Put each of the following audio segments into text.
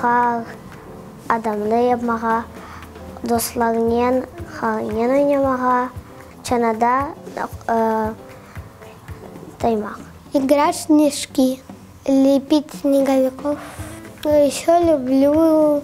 Har adamda yapmağa, dostlarla harinen oynamağa, çanada таймах. Играть в снежки, лепить снеговиков. Еще люблю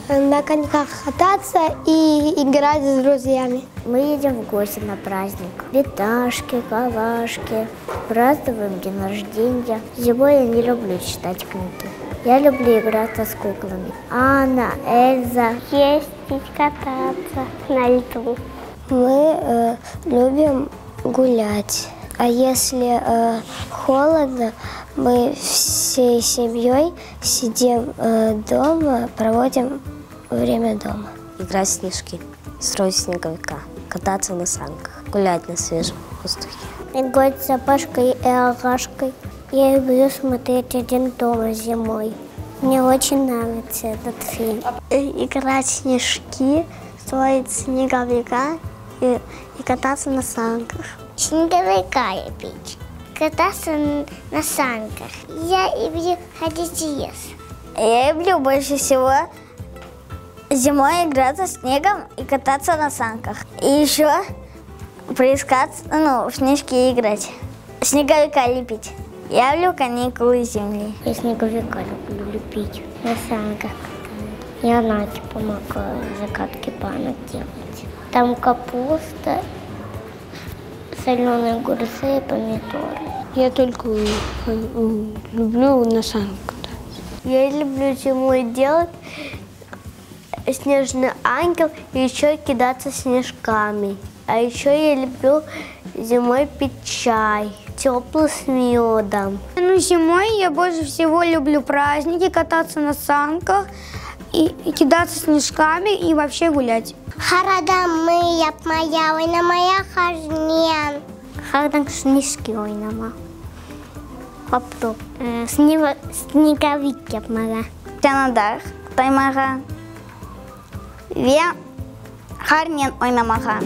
на коньках кататься и играть с друзьями. Мы едем в гости на праздник. Виташки, калашки. Празднуем день рождения. Зимой я не люблю читать книги. Я люблю играться с куклами. Анна, Эльза. Ездить, кататься на льду. Мы любим гулять. А если холодно, мы всей семьей сидим дома, проводим время дома. Играть в снежки, строить снеговика, кататься на санках, гулять на свежем воздухе. Играть с Пашкой и Агашкой. Я люблю смотреть «Один дома» зимой. Мне очень нравится этот фильм. Играть в снежки, строить снеговика и кататься на санках. Снеговика лепить, кататься на санках. Я люблю ходить в лес. Я люблю больше всего зимой играться с снегом и кататься на санках. И еще поискать, в снежки играть, снеговика лепить. Я люблю каникулы земли. Я снеговика люблю лепить на санках. И она помогает закатки банок делать. Там капуста, соленые огурцы и помидоры. Я только люблю на санках. Я люблю зимой делать снежный ангел и еще кидаться снежками. А еще я люблю зимой пить чай, теплый с медом. Зимой я больше всего люблю праздники, кататься на санках, и кидаться снежками и вообще гулять. Харадамы yapmaya, oynamaya harcayan. Hardan снежки oynama. Hop-top. Снеговик yapmaya. Çanalar, таймаға, ve harnen oynamaға.